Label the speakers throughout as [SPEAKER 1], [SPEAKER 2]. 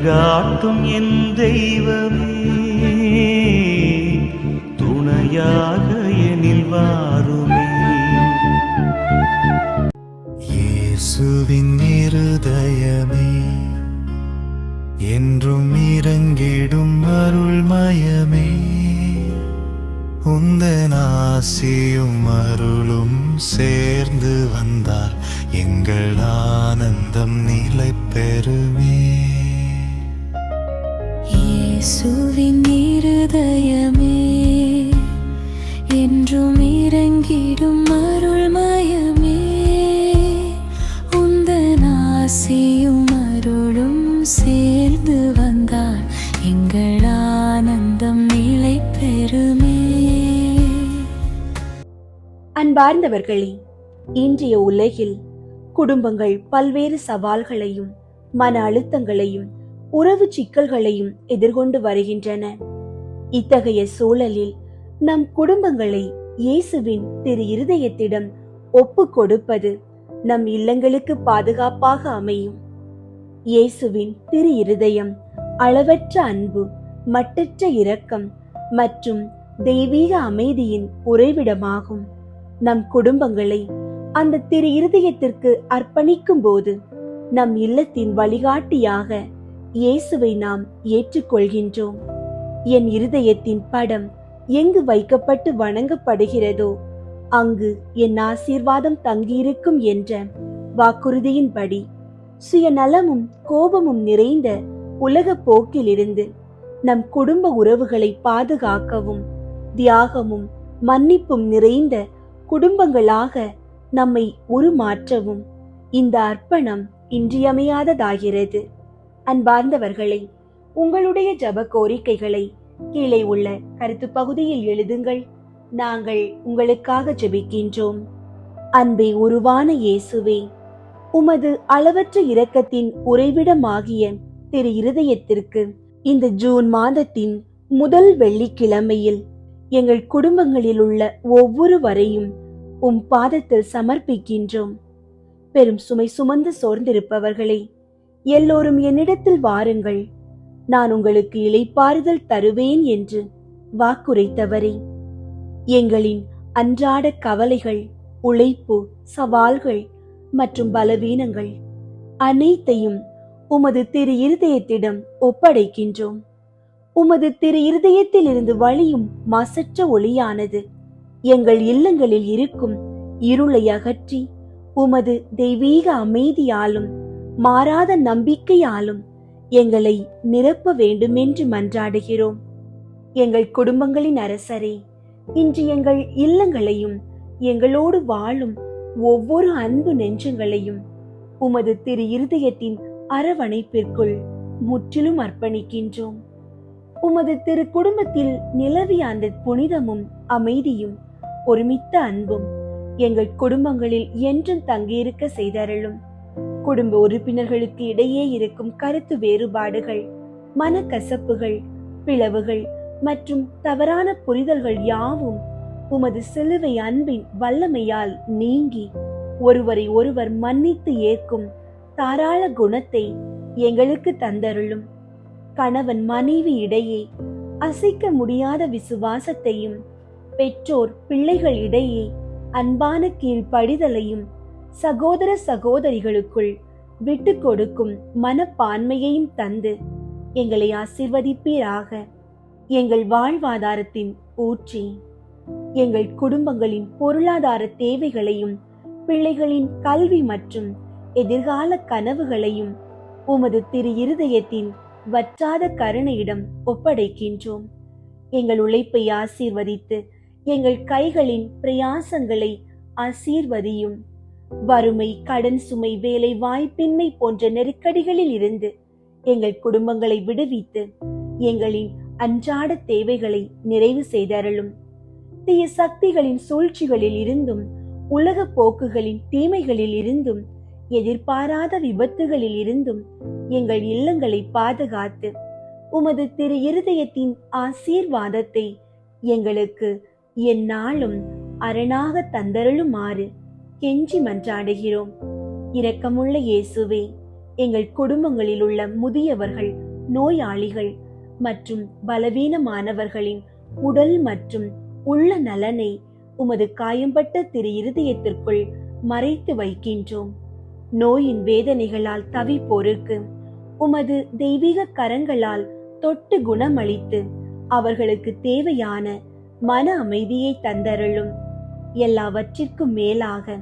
[SPEAKER 1] வழிகாட்டும் என் தெய்வமே, துணையாக எனில் வாருமே.
[SPEAKER 2] இயேசுவின் இருதயமே, என்றும் இறங்கிடும் அருள்மயமே, உந்தன் ஆசியும் அருளும் சேர்ந்து வந்தால் எங்கள் ஆனந்தம் நிலை பெறுமே.
[SPEAKER 3] இயேசுவின் இருதயமே, என்றும் இறங்கிடும் அருள்மயமே, உந்தன் ஆசியும் அருளும் சேர்ந்து வந்தால் எங்கள் ஆனந்தம் நிலை பெறுமே.
[SPEAKER 4] அன்பார்ந்தவர்களே, இன்றைய உலகில் குடும்பங்கள் பல்வேறு சவால்களையும் மன அழுத்தங்களையும் உறவு சிக்கல்களையும் எதிர்கொண்டு வருகின்றன. இத்தகைய சூழலில் நம் குடும்பங்களை இயேசுவின் திரு இருதயத்திடம் ஒப்பு கொடுப்பது நம் இல்லங்களுக்கு பாதுகாப்பாக அமையும். இயேசுவின் திரு இருதயம் அளவற்ற அன்பு, மட்டற்ற இரக்கம் மற்றும் தெய்வீக அமைதியின் உறைவிடமாகும். நம் குடும்பங்களை அந்த திரு இருதயத்திற்கு அர்ப்பணிக்கும் போது நம் இல்லத்தின் வழிகாட்டியாக இயேசுவை நாம் ஏற்றுக்கொள்கின்றோம். என் இருதயத்தின் படம் எங்கு வைக்கப்பட்டு வணங்கப்படுகிறதோ அங்கு என் ஆசீர்வாதம் தங்கியிருக்கும் என்ற வாக்குறுதியின்படி சுயநலமும் கோபமும் நிறைந்த உலக போக்கிலிருந்து நம் குடும்ப உறவுகளை பாதுகாக்கவும் தியாகமும் மன்னிப்பும் நிறைந்த குடும்பங்களாக நம்மை உருமாற்றவும் இந்த அர்ப்பணம் இன்றியமையாததாகிறது. அன்பார்ந்தவர்களை, உங்களுடைய ஜெப கோரிக்கைகளை கீழே உள்ள கருத்து பகுதியில் எழுதுங்கள். நாங்கள் உங்களுக்காக ஜெபிக்கின்றோம். அன்பே உருவான இயேசுவே, உமது அளவற்ற இரக்கத்தின் உறைவிடமாகிய திரு இருதயத்திற்கு இந்த ஜூன் மாதத்தின் முதல் வெள்ளிக்கிழமையில் எங்கள் குடும்பங்களில் உள்ள ஒவ்வொருவரையும் உம் பாதத்தில் சமர்ப்பிக்கின்றோம். பெரும் சுமை சுமந்து சோர்ந்திருப்பவர்களே, எல்லோரும் என்னிடத்தில் வாருங்கள், நான் உங்களுக்கு இளைப்பாறுதல் தருவேன் என்று வாக்குரைத்தவரே, எங்களின் அன்றாட கவலைகள், உழைப்பு, சவால்கள் மற்றும் பலவீனங்கள் அனைத்தையும் உமது திரு இருதயத்திடம் ஒப்படைக்கின்றோம். உமது திரு இருதயத்தில் இருந்து வழியும் மாசற்ற ஒளியானது எங்கள் இல்லங்களில் இருக்கும் இருளை அகற்றி உமது தெய்வீக அமைதியாலும் மாறாத நம்பிக்கையாலும் எங்களை நிரப்ப வேண்டுமென்று மன்றாடுகிறோம். எங்கள் குடும்பங்களின் அரசரே, இன்று எங்கள் இல்லங்களையும் எங்களோடு வாழும் ஒவ்வொரு அன்பு நெஞ்சங்களையும் உமது திரு இருதயத்தின் அரவணைப்பிற்குள் முற்றிலும் அர்ப்பணிக்கின்றோம். உமது திரு குடும்பத்தில் நிலவிய அந்த புனிதமும் அமைதியும் ஒருமித்த அன்பும் எங்கள் குடும்பங்களில் என்றும் தங்கியிருக்க செய்தருளும். குடும்ப உறுப்பினர்களுக்கு இடையே இருக்கும் கருத்து வேறுபாடுகள், மனக்கசப்புகள், பிளவுகள் மற்றும் தவறான புரிதல்கள் யாவும் உமது சிலுவை அன்பின் வல்லமையால் நீங்கி ஒருவரை ஒருவர் மன்னித்து ஏற்கும் தாராள குணத்தை எங்களுக்கு தந்தருளும். கணவன் மனைவி இடையே அசைக்க முடியாத விசுவாசத்தையும், பெற்றோர் பிள்ளைகள் இடையே அன்பான கீழ்ப்படிதலையும், சகோதர சகோதரிகளுக்குள் விட்டு கொடுக்கும் மனப்பான்மையையும் தந்து எங்களை ஆசீர்வதிப்பீராக. எங்கள் வாழ்வாதாரத்தின் ஊற்றி எங்கள் குடும்பங்களின் பொருளாதார தேவைகளையும் பிள்ளைகளின் கல்வி மற்றும் எதிர்கால கனவுகளையும் உமது திரு இருதயத்தின் வற்றாத கருணையிடம் ஒப்படைக்கின்றோம். எங்கள் உழைப்பை ஆசீர்வதித்து எங்கள் கைகளின் பிரயாசங்களை ஆசீர்வதியும். வறுமை, கடன் சுமை, வேலை வாய்ப்பின்மை போன்ற நெருக்கடிகளில் இருந்து எங்கள் குடும்பங்களை விடுவித்து எங்களின் அன்றாட தேவைகளை நிறைவு செய்தருளும். தீய சக்திகளின் சூழ்ச்சிகளில் இருந்தும் உலக போக்குகளின் தீமைகளில் இருந்தும் எதிர்பாராத விபத்துகளில் இருந்தும் எங்கள் இல்லங்களை பாதுகாத்து உமது திரு இருதயத்தின் ஆசீர்வாதத்தை எங்களுக்கு எந்நாளும் அரணாக தந்தருளுமாறு கெஞ்சி மன்றாடுகிறோம். இரக்கமுள்ள இயேசுவே, எங்கள் குடும்பங்களில் உள்ள முதியவர்கள், நோயாளிகள் மற்றும் பலவீனமானவர்களின் உடல் மற்றும் உள்ள நலனை உமது காயம்பட்ட திரு இருதயத்திற்குள் மறைத்து வைக்கின்றோம். நோயின் வேதனைகளால் தவிப்போருக்கு உமது தெய்வீக கரங்களால் தொட்டு குணமளித்து அவர்களுக்கு தேவையான மன அமைதியை தந்தருளும். எல்லாவற்றிற்கும் மேலாக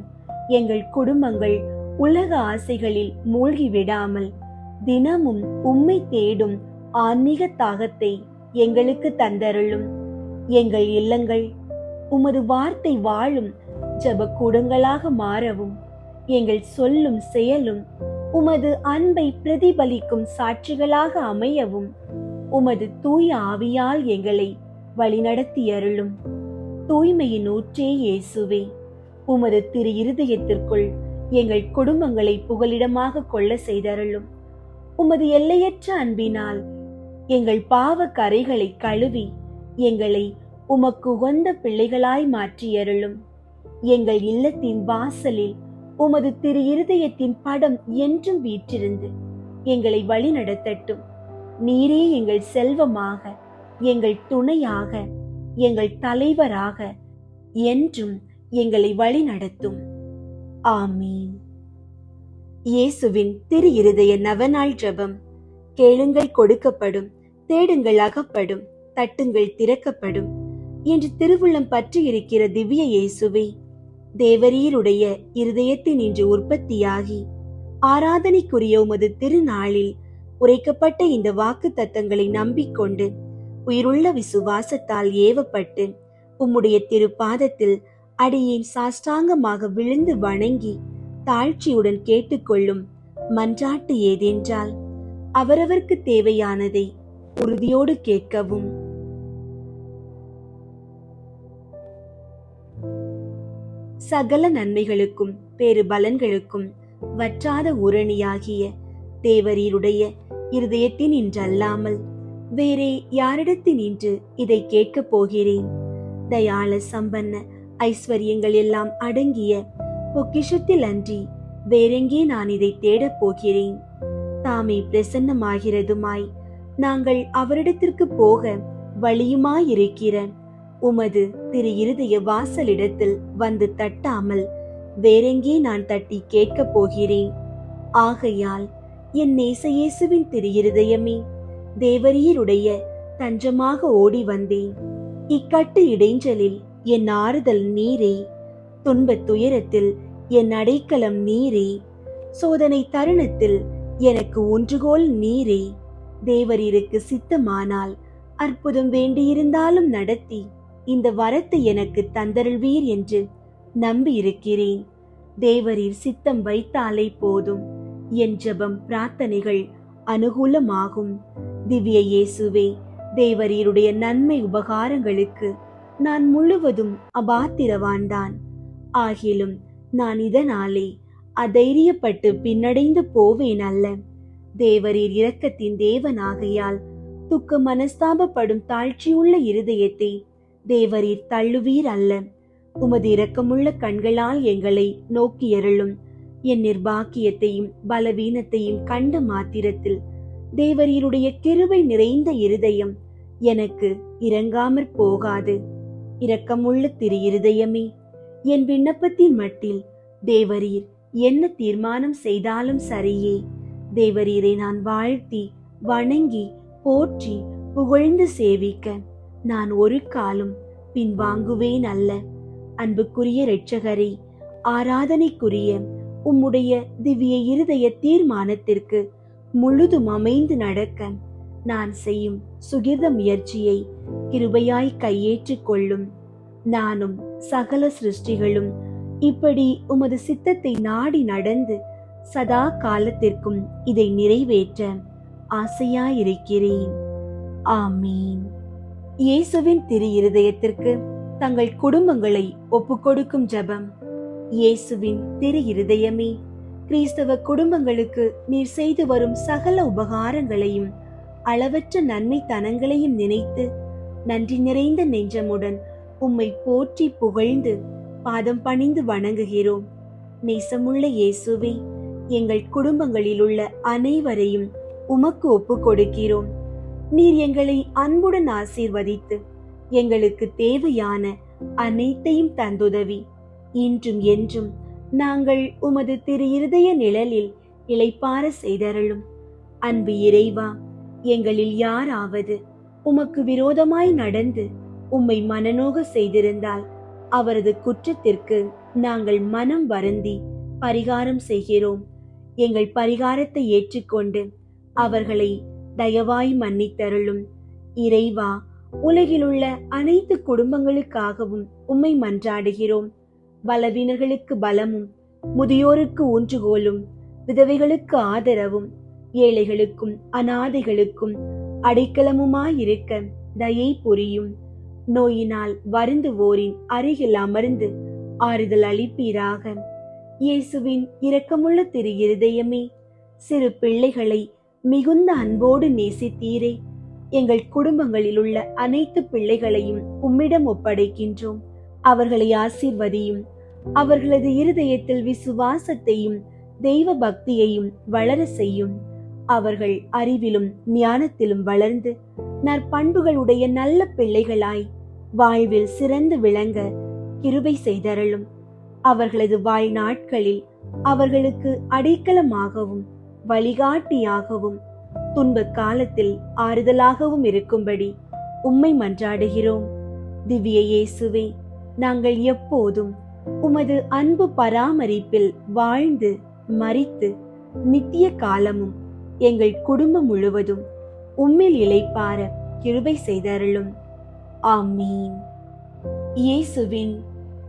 [SPEAKER 4] எங்கள் குடும்பங்கள் உலக ஆசைகளில் மூழ்கி விடாமல் தினமும் உம்மை தேடும் ஆன்மீக தாகத்தை எங்களுக்கு தந்தருளும். எங்கள் இல்லங்கள் உமது வார்த்தை வாழும் ஜெபக்கூடங்களாக மாறவும், எங்கள் சொல்லும் செயலும் உமது அன்பை பிரதிபலிக்கும் சாட்சிகளாக அமையவும் உமது தூய ஆவியால் எங்களை வழிநடத்தியருளும். தூய்மையின் ஊற்றே இயேசுவே, உமது திரு இருதயத்திற்குள் எங்கள் குடும்பங்களை புகலிடமாக கொள்ள செய்தருளும். உமது எல்லையற்ற அன்பினால் எங்கள் பாவ கரைகளை கழுவி எங்களை உமக்கு உகந்த பிள்ளைகளாய் மாற்றியருளும். எங்கள் இல்லத்தின் வாசலில் உமது திரு இருதயத்தின் படம் என்றும் வீற்றிருந்து எங்களை வழி நடத்தட்டும். நீரே எங்கள் செல்வமாக, எங்கள் துணையாக, எங்கள் தலைவராக என்றும் எங்களை வழி நடத்தும். ஆமீன். இயேசுவின் திரு இருதய நவநாள் ஜெபம். கேளுங்கள் கொடுக்கப்படும், தேடுங்கள் அகப்படும், தட்டுங்கள் திறக்கப்படும் என்று திருவுள்ளம் பற்றி இருக்கிற திவ்ய இயேசுவே, தேவரீருடைய இருதயத்தின் இன்று உற்பத்தியாகி ஆராதனைக்குரிய உமது திருநாளில் உரைக்கப்பட்ட இந்த வாக்கு தத்தங்களை நம்பிக்கொண்டு உயிருள்ள விசுவாசத்தால் ஏவப்பட்டு உம்முடைய திருப்பாதத்தில் அடியேன் சாஷ்டாங்கமாக விழுந்து வணங்கி தாழ்ச்சியுடன் கேட்டுக்கொள்ளும் மன்றாட்டு ஏதென்றால், அவரவர்க்கு தேவையானதை உறுதியோடு கேட்கவும், சகல நன்மைகளுக்கும் பேறு பலன்களுக்கும் வற்றாத ஊரணியாகிய தேவரீருடைய இருதயத்தின் இன்றல்லாமல் வேறே யாரிடத்தின் இன்று இதை கேட்கப் போகிறேன்? தயாள சம்பன்ன ஐஸ்வர்யங்கள் எல்லாம் அடங்கிய பொக்கிஷத்தில் அன்றி வேறெங்கே நான் இதை தேடப் போகிறேன்? தாமே பிரசன்னமாகிறதுமாய் நாங்கள் அவரிடத்திற்கு போக வழியுமாயிருக்கிற உமது திரு இருதய வாசலிடத்தில் வந்து தட்டாமல் வேறெங்கே நான் தட்டி கேட்கப் போகிறேன்? ஆகையால் என் நேச இயேசுவின் திரு இருதயமே, தேவரீருடைய தஞ்சமாக ஓடி வந்தேன். இக்கட்டு இடைஞ்சலில் என் ஆறுதல் நீரே, துன்பத் துயரத்தில் என் அடைக்கலம் நீரே, சோதனை தருணத்தில் எனக்கு ஊன்றுகோல் நீரே. தேவரீருக்கு சித்தமானால் அற்புதம் வேண்டியிருந்தாலும் நடத்தி இந்த வரத்தை எனக்கு தந்தருள்வீர் என்று நம்பி இருக்கிறேன். தேவரீர் சித்தம் வைத்தாலே போதும், என் ஜெபம் பிரார்த்தனைகள் அனுகூலமாகும். திவ்ய இயேசுவே, தேவரீருடைய நன்மை உபகாரங்களுக்கு நான் முழுவதும் அபாத்திரவான்தான். ஆகிலும் நான் இதனாலே அதைரியப்பட்டு பின்னடைந்து போவேன் அல்ல. தேவரீர் இரக்கத்தின் தேவனாகையால் துக்க மனஸ்தாபப்படும் தாழ்ச்சியுள்ள இருதயத்தை தேவரீர் தள்ளுவீர் அல்ல. உமது இரக்கமுள்ள கண்களால் எங்களை நோக்கியருளும். என் நிர்பாக்கியத்தையும் பலவீனத்தையும் கண்ட மாத்திரத்தில் தேவரீருடைய கிருபை நிறைந்த இருதயம் எனக்கு இரங்காமற் போகாது. இரக்கமுள்ள திரு இருதயமே, என் விண்ணப்பத்தின் மட்டில் தேவரீர் என்ன தீர்மானம் செய்தாலும் சரியே. தேவரீரை நான் வாழ்த்தி வணங்கி போற்றி புகழ்ந்து சேவிக்க நான் ஒரு காலம் பின்வாங்குவேன் அல்ல. அன்புக்குரிய இரட்சகரே, ஆராதனைக்குரிய உம்முடைய திவ்ய இருதய தீர்மானத்திற்கு முழுதும் அமைந்து நடக்க நான் செய்யும் சுகிர்த முயற்சியை கிருபையாய் கையேற்றுக் கொள்ளும். நானும் சகல சிருஷ்டிகளும் இப்படி உமது சித்தத்தை நாடி நடந்து சதா காலத்திற்கும் இதை நிறைவேற்ற ஆசையாயிருக்கிறேன். ஆமீன். இயேசுவின் திரு இருதயத்திற்கு தங்கள் குடும்பங்களை ஒப்புக்கொடுக்கும் ஜெபம். இயேசுவின் திரு இருதயமே, கிறிஸ்தவ குடும்பங்களுக்கு நீர் செய்து வரும் சகல உபகாரங்களையும் அளவற்ற நன்மை தனங்களையும் நினைத்து நன்றி நிறைந்த நெஞ்சமுடன் உம்மை போற்றி புகழ்ந்து பாதம் பணிந்து வணங்குகிறோம். நேசமுள்ள இயேசுவே, எங்கள் குடும்பங்களில் உள்ள அனைவரையும் உமக்கு ஒப்பு கொடுக்கிறோம். நீர் எங்களை அன்புடன் ஆசீர்வதித்து எங்களுக்கு தேவையான அனைத்தையும் தந்துதவி இன்றும் என்றும் நாங்கள் உமது திரு இருதய நிழலில் இளைப்பார செய்தருளும். அன்பு இறைவா, எங்களில் யாராவது உமக்கு விரோதமாய் நடந்து உம்மை மனநோக செய்திருந்தால் அவரது குற்றத்திற்கு நாங்கள் மனம் வருந்தி பரிகாரம் செய்கிறோம். எங்கள் பரிகாரத்தை ஏற்றுக்கொண்டு அவர்களை தயவாய் மன்னித்தருளும். இறைவா, உலகிலுள்ள அனைத்து குடும்பங்களுக்காகவும் உம்மை மன்றாடுகிறோம். பலவீனர்களுக்கு பலமும், முதியோருக்கு ஊன்றுகோலும், விதவைகளுக்கு ஆதரவும், ஏழைகளுக்கும் அநாதைகளுக்கும் அடைக்கலமுமாயிருக்க தயை புரியும். நோயினால் வருந்துவோரின் அருகில் அமர்ந்து ஆறுதல் அளிப்பீராக. இயேசுவின் இரக்கமுள்ள திரு இருதயமே, சிறு பிள்ளைகளை மிகுந்த அன்போடு நேசித்தீரே. எங்கள் குடும்பங்களில் உள்ள அனைத்து பிள்ளைகளையும் உம்மிடம் ஒப்படைக்கின்றோம். அவர்களை ஆசீர்வதியும். அவர்களது இருதயத்தில் விசுவாசத்தையும் தெய்வ பக்தியையும் வளர செய்யும். அவர்கள் அறிவிலும் ஞானத்திலும் வளர்ந்து நற்பண்புகளுடைய நல்ல பிள்ளைகளாய் வாழ்வில் சிறந்து விளங்க கிருபை செய்தருளும். அவர்களது வாழ்நாட்களில் அவர்களுக்கு அடைக்கலமாகவும் வழிகாட்டியாகவும் துன்ப காலத்தில் ஆறுதலாகவும் இருக்கும்படி உம்மை மன்றாடுகிறோம். திவ்ய இயேசுவே, நாங்கள் எப்போதும் உமது அன்பு பராமரிப்பில் வாழ்ந்து மரித்து நித்திய காலமும் எங்கள் குடும்பம் முழுவதும் உம்மில் இளைப்பார கிருபை செய்தருளும். ஆமீன். இயேசுவின்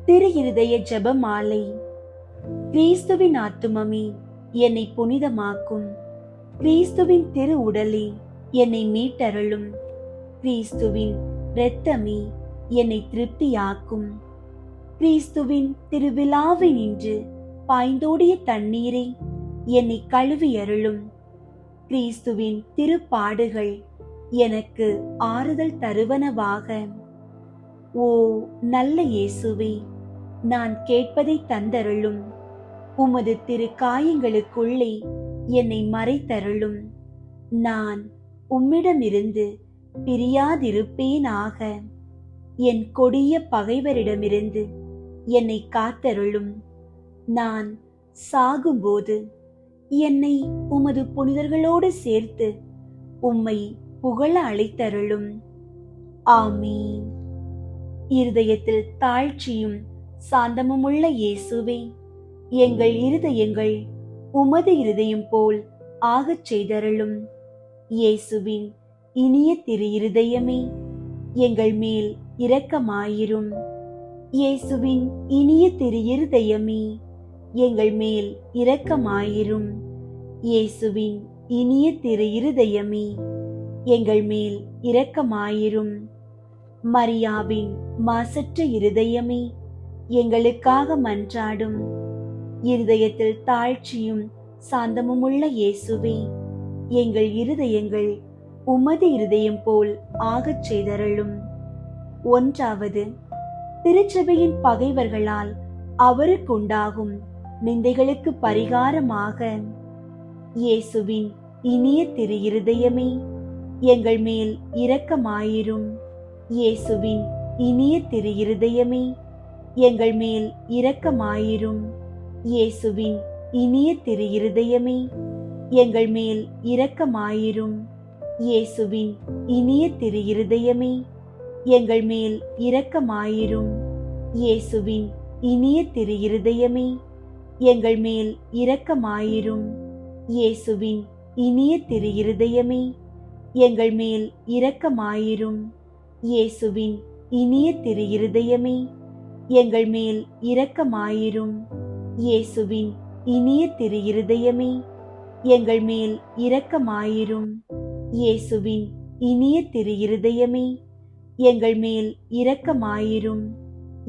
[SPEAKER 4] திரு இருதய ஜெபமாலை. கிறிஸ்துவின் ஆத்துமமே, என்னை புனிதமாக்கும். கிறிஸ்துவின் திரு உடலே, என்னை மீட்டருளும். கிறிஸ்துவின் இரத்தமே, என்னை திருப்தியாக்கும். கிறிஸ்துவின் திருவிழாவினின்று பாய்ந்தோடிய தண்ணீரே, என்னை கழுவி அருளும். கிறிஸ்துவின் திருப்பாடுகள் எனக்கு ஆறுதல் தருவனவாக. ஓ நல்ல இயேசுவே, நான் கேட்பதை தந்தருளும். உமது திரு காயங்களுக்குள்ளே என்னை மறைத்தருளும். நான் உம்மிடமிருந்து பிரியாதிருப்பேனாக. என் கொடிய பகைவரிடமிருந்து என்னை காத்தருளும். நான் சாகும்போது என்னை உமது புனிதர்களோடு சேர்த்து உம்மை புகழ அழைத்தருளும். ஆமீன். இருதயத்தில் தாழ்ச்சியும் சாந்தமுமுள்ள இயேசுவே, எங்கள் இருதயங்கள் உமது இருதயம் போல் ஆகச் செய்தருளும். இயேசுவின் இனிய திரு இருதயமே, எங்கள் மேல் இரக்கமாயிரும். இயேசுவின் இனிய திரு இருதயமே, எங்கள் மேல் இரக்கமாயிரும். இயேசுவின் இனிய திரு இருதயமே, எங்கள் மேல் இரக்கமாயிரும். மரியாவின் மாசற்ற இருதயமே, எங்களுக்காக மன்றாடும். இருதயத்தில் தாழ்ச்சியும் சாந்தமுமுள்ள இயேசுவே, எங்கள் இருதயங்கள் உமது இருதயம் போல் ஆகச் செய்தருளும். 1. திருச்சபையின் பகைவர்களால் அவருக்குண்டாகும் நிந்தைகளுக்கு பரிகாரமாக. இயேசுவின் இனிய திரு இருதயமே, எங்கள் மேல் இரக்கமாயிரும். இயேசுவின் இனிய திரு இருதயமே, எங்கள் மேல் இரக்கமாயிரும். இயேசுவின் இனிய திரு இருதயமே, எங்கள் மேல் இரக்கமாயிரும். இயேசுவின் இனிய திரு இருதயமே, எங்கள் மேல் இரக்கமாயிரும். இயேசுவின் இனிய திரு இருதயமே, எங்கள் மேல் இரக்கமாயிரும். இயேசுவின் இனிய திரு இருதயமே, எங்கள் மேல் இரக்கமாயிரும். இயேசுவின் இனிய திரு இருதயமே, எங்கள் மேல் இரக்கமாயிரும். இயேசுவின் இனிய திரு இருதயமே, எங்கள் மேல் இரக்கமாயிரும். இயேசுவின் இனிய திரு இருதயமே, எங்கள் மேல் இரக்கமாயிரும்.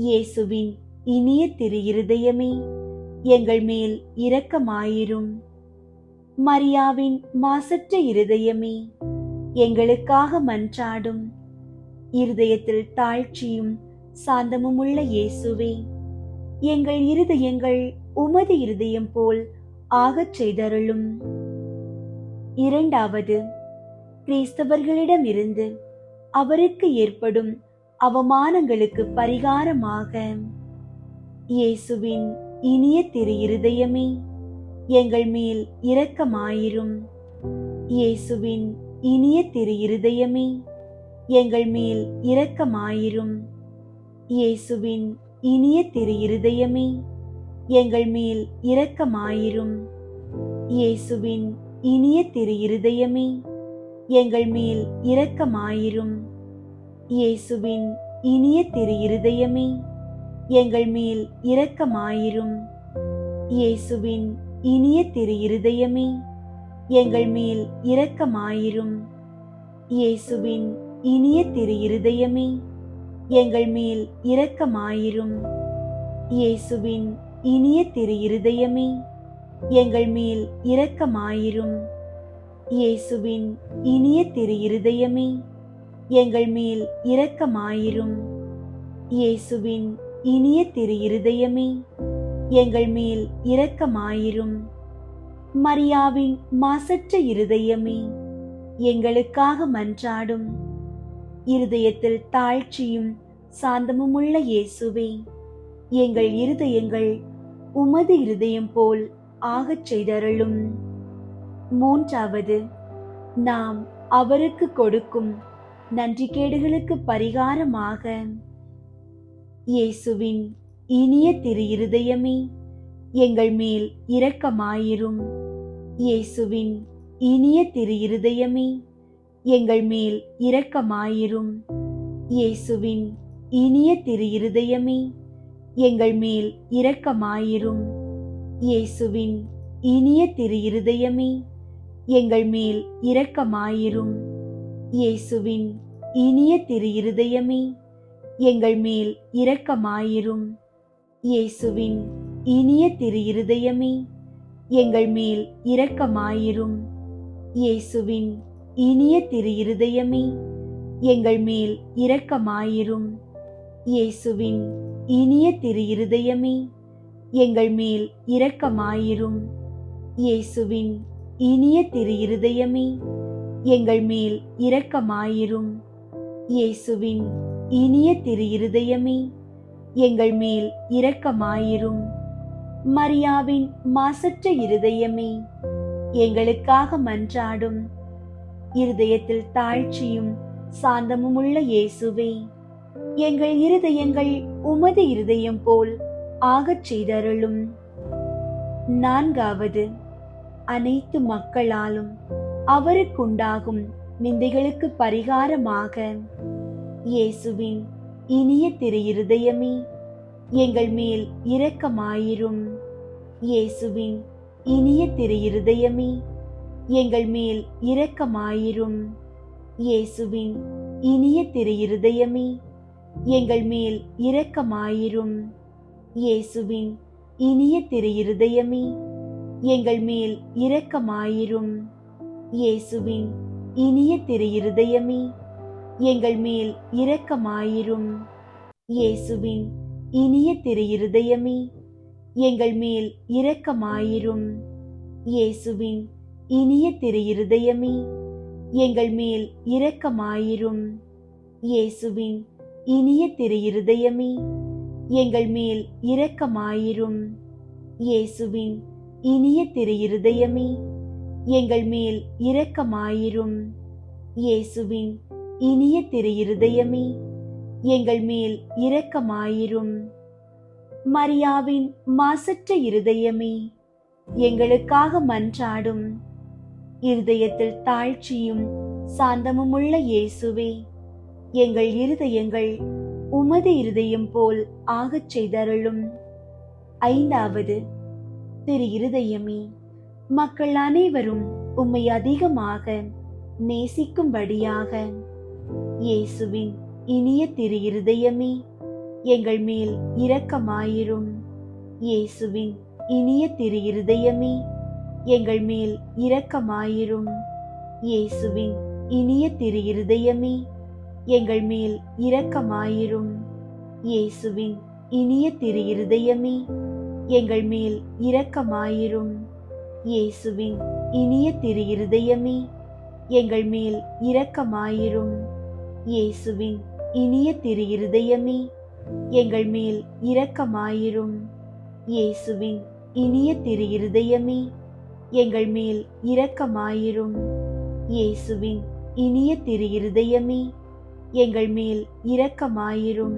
[SPEAKER 4] இயேசுவின் இனிய திரு இருதயமே, எங்கள் மேல் இரக்கமாயிரும். மரியாவின் மாசற்ற இருதயமே, எங்களுக்காக மன்றாடும். இருதயத்தில் தாழ்ச்சியும் சாந்தமுமுள்ள இயேசுவே, எங்கள் இருதயங்கள் உமது இருதயம் போல் ஆகச் செய்தருளும். இரண்டாவது, கிறிஸ்தவர்களிடமிருந்து அவருக்கு ஏற்படும் அவமானங்களுக்கு பரிகாரமாக இயேசுவின் இனிய திரு இருதயமே, எங்கள் மேல் இரக்கமாயிரும். இயேசுவின் இனிய திரு இருதயமே, எங்கள் மேல் இரக்கமாயிரும். இயேசுவின் இனிய திரு இருதயமே, எங்கள் மேல் இரக்கமாயிரும். இயேசுவின் இனிய திரு இருதயமே, எங்கள் மேல் இரக்கமாயிரும். இயேசுவின் இனிய திரு இருதயமே, எங்கள் மேல் இரக்கமாயிரும். இயேசுவின் இனிய திரு இருதயமே, எங்கள் மேல் இரக்கமாயிரும். இயேசுவின் இனிய திரு இருதயமே, எங்கள் மேல் இரக்கமாயிரும். இயேசுவின் இனிய திரு இருதயமே, எங்கள் மேல் இரக்கமாயிரும். இயேசுவின் இனிய திரு இருதயமே, எங்கள் மேல் இரக்கமாயிரும். இயேசுவின் இனிய திரு இருதயமே, எங்கள் மேல் இரக்கமாயிரும். மரியாவின் மாசற்ற இருதயமே, எங்களுக்காக மன்றாடும். இருதயத்தில் தாழ்ச்சியும் சாந்தமுமுள்ள இயேசுவே, எங்கள் இருதயங்கள் உமது இருதயம் போல் ஆகச் செய்தருளும். மூன்றாவது, நாம் அவருக்கு கொடுக்கும் நன்றிகேடுகளுக்கு பரிகாரமாக இயேசுவின் இனிய திரு இருதயமே, எங்கள் மேல் இரக்கமாயிரும். இயேசுவின் இனிய திரு இருதயமே, எங்கள் மேல் இரக்கமாயிரும். இயேசுவின் இனிய திரு இருதயமே, எங்கள் மேல் இரக்கமாயிரும். இயேசுவின் இனிய திரு இருதயமே, எங்கள் மேல் இரக்கமாயிரும். இயேசுவின் இனிய திரு இருதயமே, எங்கள் மேல் இரக்கமாயிரும். இயேசுவின் இனிய திரு இருதயமே, எங்கள் மேல் இரக்கமாயிரும். இயேசுவின் இனிய திரு இருதயமே, எங்கள் மேல் இரக்கமாயிரும். இயேசுவின் இனிய திரு இருதயமே, எங்கள் மேல் இரக்கமாயிரும். இயேசுவின் இனிய திரு இருதயமே, எங்கள் மேல் இரக்கமாயிரும். இயேசுவின் இனிய திரு இருதயமே, எங்கள் மேல் இரக்கமாயிரும். மரியாவின் மாசற்ற இருதயமே, எங்களுக்காக மன்றாடும். இருதயத்தில் தாழ்ச்சியும் சாந்தமுமுள்ள இயேசுவே, எங்கள் இருதயங்கள் உமது இருதயம் போல் ஆகச் செய்தருளும். நான்காவது, அனைத்து மக்களாலும் அவருக்குண்டாகும் நிந்தைகளுக்கு பரிகாரமாக இயேசுவின் இனிய திரு இருதயமே, எங்கள் மேல் இரக்கமாயிரும். இயேசுவின் இனிய திரு இருதயமே, எங்கள் மேல் இரக்கமாயிரும். இயேசுவின் இனிய திரு இருதயமே, எங்கள் மேல் இரக்கமாயிரும். இயேசுவின் இனிய திரு இருதயமே, எங்கள் மேல் இரக்கமாயிரும். இயேசுவின் இனிய திரு இருதயமே, எங்கள் மேல் இரக்கமாயிரும். இயேசுவின் இனிய திரு இருதயமே, எங்கள் மேல் இரக்கமாயிரும். இயேசுவின் இனிய திரு இருதயமே, எங்கள் மேல் இரக்கமாயிரும். இயேசுவின் இனிய திரு இருதயமே, எங்கள் மேல் இரக்கமாயிரும். இயேசுவின் இனிய திரு இருதயமே, எங்கள் மேல் இரக்கமாயிரும். இயேசுவின் இனிய திரு இருதயமே, எங்கள் மேல் இரக்கமாயிரும். மரியாவின் மாசற்ற இருதயமே, எங்களுக்காக மன்றாடும். இருதயத்தில் தாழ்ச்சியும் சாந்தமுமுள்ள இயேசுவே, எங்கள் இருதயங்கள் உமது இருதயம் போல் ஆகச் செய்தருளும். ஐந்தாவது, திரு இருதயமே, மக்கள் அனைவரும் உம்மை அதிகமாக நேசிக்கும்படியாக இயேசுவின் இனிய திரு இருதயமே, எங்கள் மேல் இரக்கமாயிரும். இயேசுவின் இனிய திரு இருதயமே, எங்கள் மேல் இரக்கமாயிரும். இயேசுவின் இனிய திரு இருதயமே, எங்கள் மேல் இரக்கமாயிரும். இயேசுவின் இனிய திரு இருதயமே, எங்கள் மேல் இரக்கமாயிரும். இயேசுவின் இனிய திரு இருதயமே, எங்கள் மேல் இரக்கமாயிரும். இயேசுவின் இனிய திரு இருதயமே, எங்கள் மேல் இரக்கமாயிரும். இயேசுவின் இனிய திரு இருதயமே, எங்கள் மேல் இரக்கமாயிரும். இயேசுவின் இனிய திரு இருதயமே, எங்கள் மேல் இரக்கமாயிரும்.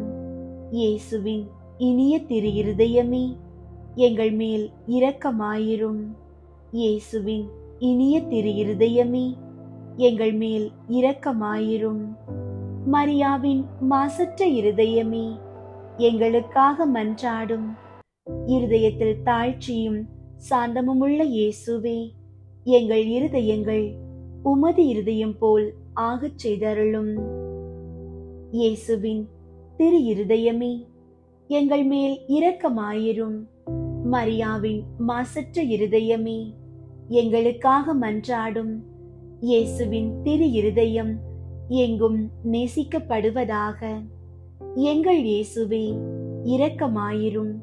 [SPEAKER 4] இயேசுவின் இனிய திரு இருதயமே, எங்கள் மேல் இரக்கமாயிரும். இயேசுவின் இனிய திரு இருதயமே, எங்கள் மேல் இரக்கமாயிரும். மரியாவின் மாசற்ற இருதயமே, எங்களுக்காக மன்றாடும். இருதயத்தில் தாழ்ச்சியும் சாந்தமுமுள்ள இயேசுவே, எங்கள் இருதயங்கள் உமது இருதயம் போல் ஆகச் செய்தருளும். இயேசுவின் திரு இருதயமே, எங்கள் மேல் இரக்கமாயிரும். மரியாவின் மாசற்ற இருதயமே, எங்களுக்காக மன்றாடும். இயேசுவின் திரு இருதயம் எங்கும் நேசிக்கப்படுவதாக. எங்கள் இயேசுவே, இரக்கமாயிரும்.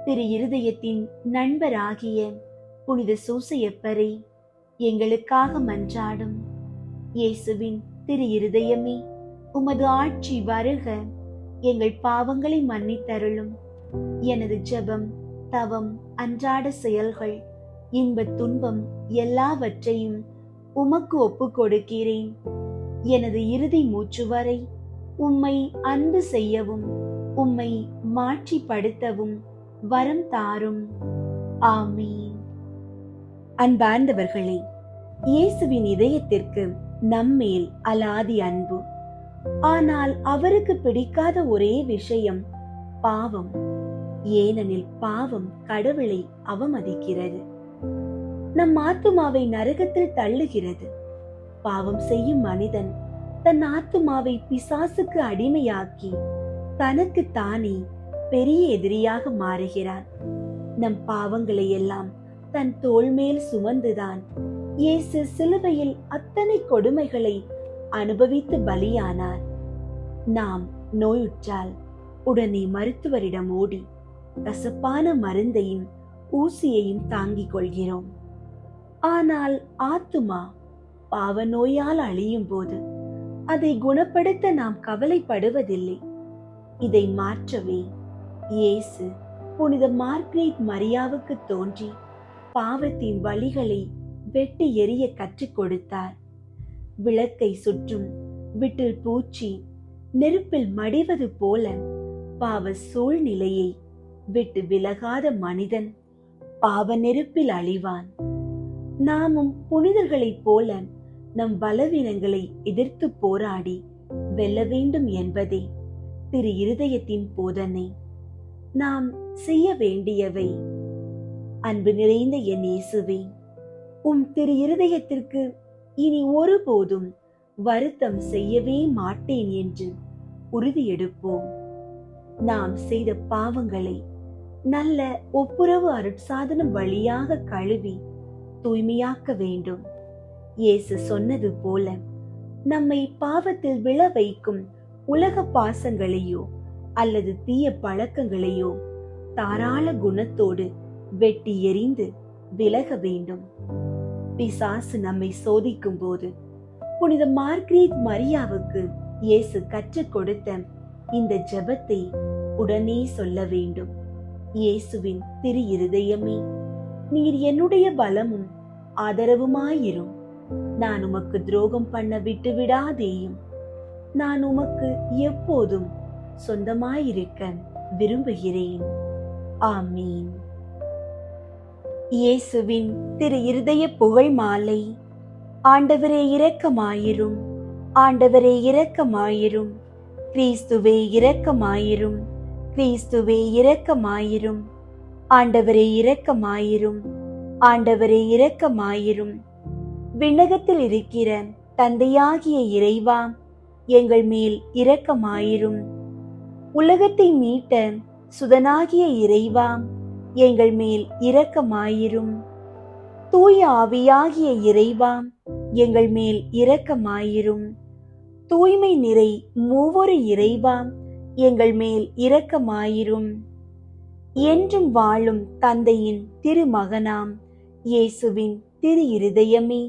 [SPEAKER 4] திரு இருதயத்தின் நண்பராகிய புனித சூசையப்பரே, எங்களுக்காக மன்றாடும். இயேசுவின் திரு இருதயமே, உமது ஆட்சி வருக. எங்கள் பாவங்களை மன்னித்தருளும். எனது ஜெபம், தவம், அன்றாட செயல்கள், இன்பத் துன்பம் எல்லாவற்றையும் உமக்கு ஒப்புக் கொடுக்கிறேன். எனது இறுதி மூச்சு வரை உம்மை அன்பு செய்யவும் உம்மை மாட்சிப்படுத்தவும் வரம் தாரும். ஆமீன். அன்பார்ந்தவர்களே, இயேசுவின் இதயத்திற்கு நம்மேல் அலாதி அன்பு. ஆனால் அவருக்கு பிடிக்காத ஒரே விஷயம் பாவம். ஏனெனில் பாவம் கடவுளை அவமதிக்கிறது, நம் ஆத்துமாவை நரகத்தில் தள்ளுகிறது. பாவம் செய்யும் மனிதன் தன் ஆத்துமாவை பிசாசுக்கு அடிமையாக்கி தனக்கு தானே பெரிய எதிரியாக மாறுகிறான். நம் பாவங்களை எல்லாம் தன் தோள் மேல் சுமந்துதான் இயேசு சிலுவையில் அத்தனை கொடுமைகளை அனுபவித்து பலியானார். நாம் நோயுற்றால் உடனே மருத்துவரிடம் ஓடி கசப்பான மருந்தையும் ஊசியையும் தாங்கிக் கொள்கிறோம். ஆனால் ஆத்துமா பாவ நோயால் அழியும் போது அதை குணப்படுத்த நாம் கவலைப்படுவதில்லை. இதை மாற்றவே இயேசு புனித மார்க்ரேட் மரியாவுக்கு தோன்றி பாவத்தின் வலிகளை வெட்டி எறிய கற்றுக் கொடுத்தார். விளக்கை சுற்றும் விட்டில் பூச்சி நெருப்பில் மடிவது போல பாவ சூழ்நிலையை விட்டு விலகாத மனிதன் பாவ நெருப்பில் அழிவான். நாமும் புனிதர்களைப் போல நம் பலவீனங்களை எதிர்த்து போராடி வெல்ல வேண்டும் என்பதே திரு இருதயத்தின் போதனை. நாம் செய்ய வேண்டியவை: அன்பு நிறைந்த என் இயேசுவே, உம் திரு இருதயத்திற்கு இனி ஒருபோதும் வருத்தம் செய்யவே மாட்டேன் என்று உறுதியெடுப்போம். நாம் செய்த பாவங்களை நல்ல ஒப்புரவு அருட்சாதனம் வழியாக கழுவி தூய்மையாக்க வேண்டும். இயேசு சொன்னது போல நம்மை பாவத்தில் விழ வைக்கும் உலக பாசங்களையோ அல்லது தீய பழக்கங்களையோ தாராள குணத்தோடு வெட்டி எறிந்து விலக வேண்டும். பிசாசு நம்மை சோதிக்கும் போது புனித மார்க்ரேட் மரியாவுக்கு இயேசு கற்றுக் கொடுத்த இந்த ஜெபத்தை உடனே சொல்ல வேண்டும். இயேசுவின் திரு இருதயமே, நீர் என்னுடைய பலமும் ஆதரவுமாயிரும். நான் உமக்கு துரோகம் பண்ண விட்டு விடாதேயும். நான் உமக்கு எப்போதும் சொந்தமாயிருக்க விரும்புகிறேன். ஆமீன். இயேசுவின் திரு இருதய புகழ் மாலை. ஆண்டவரே இரக்கமாயிரும், ஆண்டவரே இரக்கமாயிரும், கிறிஸ்துவே இரக்கமாயிரும், கிறிஸ்துவே இரக்கமாயிரும், ஆண்டவரே இரக்கமாயிரும், ஆண்டவரே இரக்கமாயிரும். விண்ணகத்தில் இருக்கிற தந்தையாகிய இறைவா, எங்கள் மேல் இரக்கமாயிரும். உலகத்தை மீட்ட சுதனாகிய இறைவா, எங்கள் மேல் இரக்கமாயிரும். தூய ஆவியாகிய இறைவா, எங்கள் மேல் இரக்கமாயிரும். தூய்மை நிறை மூவொரு இறைவா, எங்கள் மேல் இரக்கமாயிரும். என்றும் வாழும் தந்தையின் திருமகனாம் இயேசுவின் திரு இருதயமே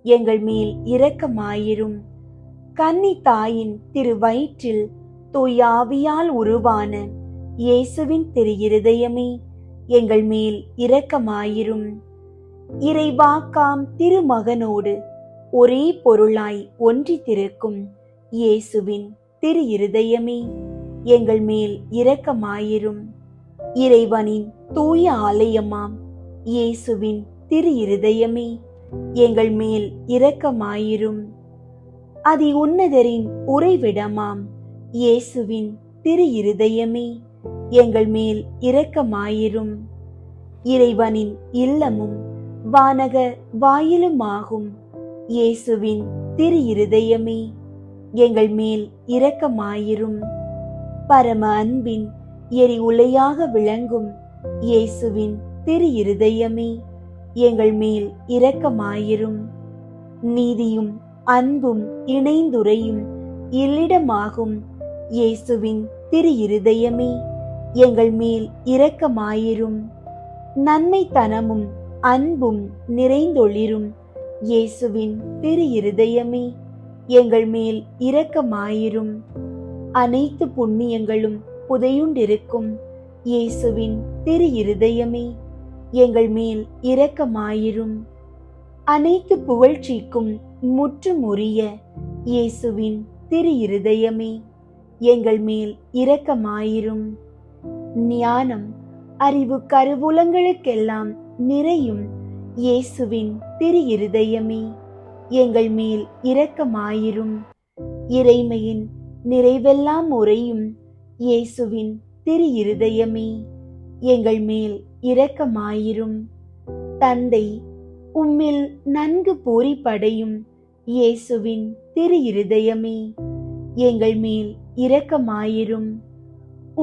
[SPEAKER 4] எங்கள் மேல் இரக்கமாயிரும். கன்னி தாயின் திரு வயிற்றில் தூய ஆவியால் உருவான இயேசுவின் திரு இருதயமே எங்கள் மேல் இரக்கமாயிரும். இறைவாக்காம் திருமகனோடு ஒரே பொருளாய் ஒன்றித்திருக்கும் இயேசுவின் திரு இருதயமே எங்கள் மேல் இரக்கமாயிரும். இறைவனின் தூய ஆலயமாம் இயேசுவின் திரு இருதயமே எங்கள் மேல் இரக்கமாயிரும். அதி உன்னதரின் உறைவிடமாம் இயேசுவின் திரு இருதயமே எங்கள் மேல் இரக்கமாயிரும். இறைவனின் இல்லமும் வானக வாயிலுமாகும் இயேசுவின் திரு இருதயமே எங்கள் மேல் இரக்கமாயிரும். பரம அன்பின் எரி உலையாக விளங்கும் இயேசுவின் திரு இருதயமே எங்கள் மேல் இரக்கமாயிரும். நீதியும் அன்பும் இணைந்துரையும் இல்லிடமாகும் இயேசுவின் திரு இருதயமே எங்கள் மேல் இரக்கமாயிரும். நன்மைத்தனமும் அன்பும் நிறைந்தொளிரும் இயேசுவின் திரு இருதயமே எங்கள் மேல் இரக்கமாயிரும். அனைத்து புண்ணியங்களும் புதையுண்டிருக்கும் இயேசுவின் திரு இருதயமே எங்கள் மேல் இரக்கமாயிரும். அனைத்து புகழ்ச்சிக்கும் முற்றுமுறிய இயேசுவின் திரு இருதயமே எங்கள் மேல் இரக்கமாயிரும். ஞானம் அறிவு கருவூலங்களுக்கெல்லாம் நிறையும் இயேசுவின் திரு இருதயமே எங்கள் மேல் இரக்கமாயிரும். இறைமையின் நிறைவெல்லாம் உறையும் இயேசுவின் திரு இருதயமே எங்கள் மேல் இரக்கமாயிரும். தந்தை உம்மில் நன்கு பூரிப்படையும் இயேசுவின் திரு இருதயமே எங்கள் மேல் இரக்கமாயிரும்.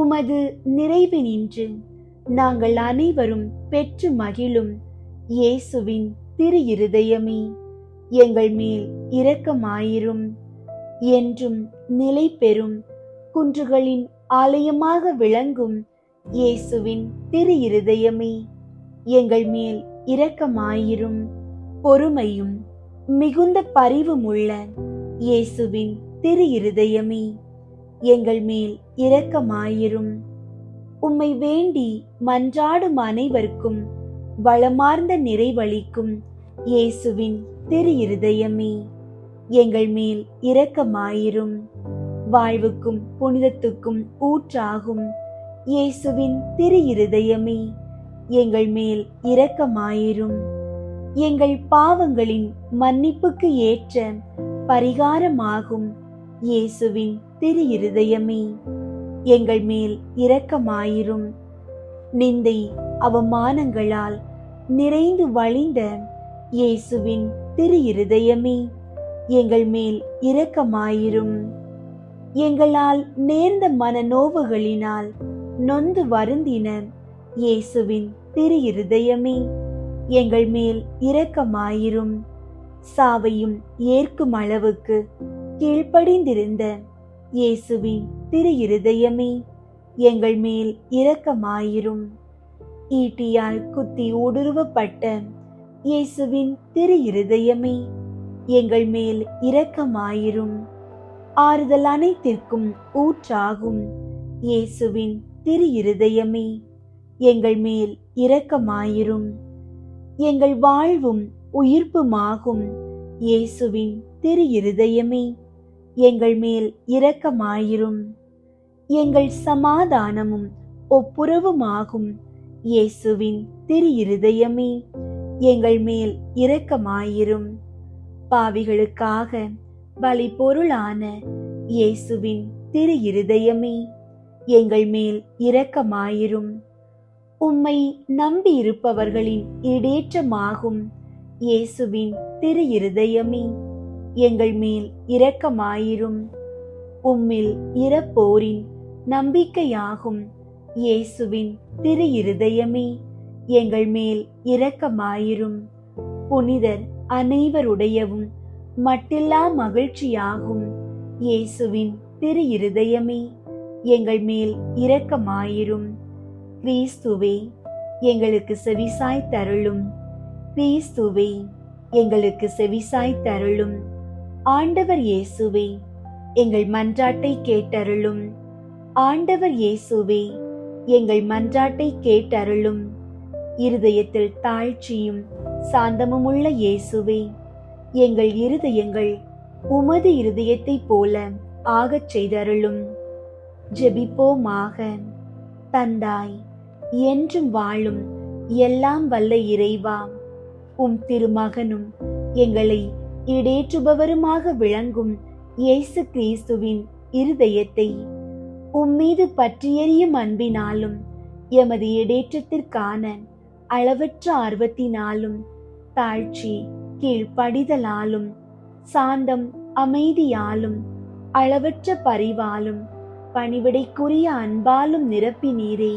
[SPEAKER 4] உமது நிறைவினின்று நாங்கள் அனைவரும் பெற்று மகிழும் இயேசுவின் திரு இருதயமே எங்கள் மேல் இரக்கமாயிரும். என்றும் நிலை பெறும் குன்றுகளின் ஆலயமாக விளங்கும் இயேசுவின் திரு இருதயமே எங்கள் மேல் இரக்கமாயிரும். பொறுமையும் மிகுந்த பரிவுமுள்ள இயேசுவின் திரு இருதயமே எங்கள் மேல் இரக்கமாயிரும். உம்மை வேண்டி மன்றாடும் அனைவருக்கும் வளமார்ந்த நிறைவளிக்கும் இயேசுவின் திரு இருதயமே எங்கள் மேல் இரக்கமாயிரும். வாழ்வுக்கும் புனிதத்துக்கும் ஊற்றாகும் இயேசுவின் திரு இருதயமே எங்கள் மேல் இரக்கமாயிரும். எங்கள் பாவங்களின் மன்னிப்புக்கு ஏற்ற பரிகாரமாகும் இயேசுவின் திரு இருதயமே எங்கள் மேல் இரக்கமாயிரும். நிந்தை அவமானங்களால் நிறைந்து வழிந்த இயேசுவின் திரு இருதயமே எங்கள் மேல் இரக்கமாயிரும். எங்களால் நேர்ந்த மனநோவுகளினால் நொந்து வருந்தின இயேசுவின் திரு இருதயமே எங்கள் மேல் இரக்கமாயிரும். சாவையும் ஏற்கும் அளவுக்கு கீழ்ப்படிந்திருந்த இயேசுவின் திரு இருதயமே எங்கள் மேல் இரக்கமாயிரும். ஈட்டியால் குத்தி ஊடுருவப்பட்ட இயேசுவின் திரு இருதயமே எங்கள் மேல் இரக்கமாயிரும். ஆறுதல் அனைத்திற்கும் ஊற்றாகும் இயேசுவின் திரு இருதயமே எங்கள் மேல் இரக்கமாயிரும். எங்கள் வாழ்வும் உயிர்ப்புமாகும் இயேசுவின் திரு இருதயமே எங்கள் மேல் இரக்கமாயிரும். எங்கள் சமாதானமும் ஒப்புரவுமாகும் இயேசுவின் திரு இருதயமே எங்கள் மேல் இரக்கமாயிரும். பாவிகளுக்காக பலி பொருளான இயேசுவின் திரு இருதயமே எங்கள் மேல் இரக்கமாயிரும். உம்மை நம்பியிருப்பவர்களின் இடேற்றமாகும் இயேசுவின் திரு இருதயமே எங்கள் மேல் இரக்கமாயிரும். உம்மில் இறப்போரின் நம்பிக்கையாகும் இயேசுவின் திரு இருதயமே எங்கள் மேல் இரக்கமாயிரும். புனிதர் அனைவருடையவும் மட்டில்லா மகிழ்ச்சியாகும் இயேசுவின் திரு இருதயமே எங்கள் மேல் இரக்கமாயிரும். கிறிஸ்துவே எங்களுக்கு செவிசாய் தருளும். கிறிஸ்துவே எங்களுக்கு செவிசாய் தருளும். ஆண்டவர் இயேசுவே எங்கள் மன்றாட்டை கேட்டருளும். ஆண்டவர் இயேசுவே எங்கள் மன்றாட்டை கேட்டருளும். இருதயத்தில் தாழ்ச்சியும் சாந்தமும் உள்ள இயேசுவே, எங்கள் இருதயங்கள் உமது இருதயத்தைப் போல ஆகச் செய்தருளும். ஜெபிப்போமாக. தந்தாய், என்றும் வாழும் எல்லாம் வல்ல இறைவா, உம் திருமகனும் எங்களை இடேற்றுபவருமாக விளங்கும் இயேசு கிறிஸ்துவின் இருதயத்தை உம்மீது பற்றியெறியும் அன்பினாலும் எமது இடேற்றத்திற்கான அளவற்ற ஆர்வத்தினாலும் தாழ்ச்சி கீழ்ப்படிதலாலும் சாந்தம் அமைதியாலும் அளவற்ற பரிவாலும் பணிவிடைக்குரிய அன்பாலும் நிரப்பினீரே.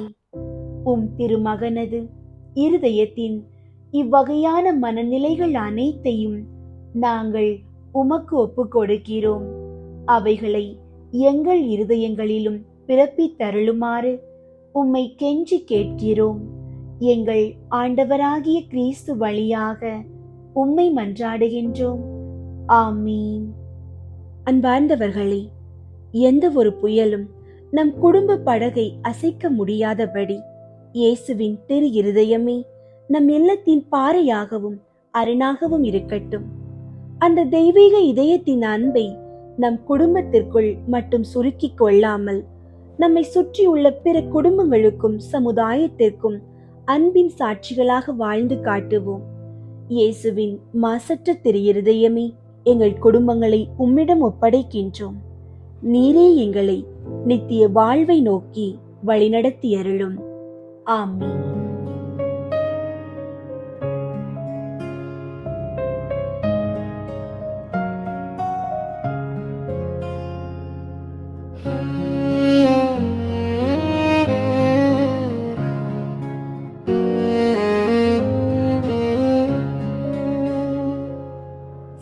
[SPEAKER 4] உம் திருமகனது இருதயத்தின் இவ்வகையான மனநிலைகள் அனைத்தையும் நாங்கள் உமக்கு ஒப்புக் கொடுக்கிறோம். அவைகளை எங்கள் இருதயங்களிலும் பிறப்பித்தருளுமாறு உம்மை கெஞ்சி கேட்கிறோம். எங்கள் ஆண்டவராகிய கிறிஸ்து வழியாக உம்மை மன்றாடுகின்றோம். ஆமீன். அன்பார்ந்தவர்களே, எந்த ஒரு புயலும் நம் குடும்ப படகை அசைக்க முடியாதபடி இயேசுவின் திரு இருதயமே நம் இல்லத்தின் பாறையாகவும் அரணாகவும் இருக்கட்டும். அந்த தெய்வீக இதயத்தின் அன்பை நம் குடும்பத்திற்குள் மட்டும் சுருக்கிக் கொள்ளாமல் நம்மை சுற்றியுள்ள பிற குடும்பங்களுக்கும் சமுதாயத்திற்கும் அன்பின் சாட்சிகளாக வாழ்ந்து காட்டுவோம். இயேசுவின் மாசற்ற திரு இருதயமே, எங்கள் குடும்பங்களை உம்மிடம் ஒப்படைக்கின்றோம். நீரே எங்களை நித்திய வாழ்வை நோக்கி வழிநடத்தி அருளும். ஆமீன்.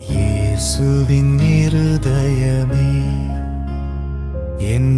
[SPEAKER 2] இயேசுவின் இருதயமே என்று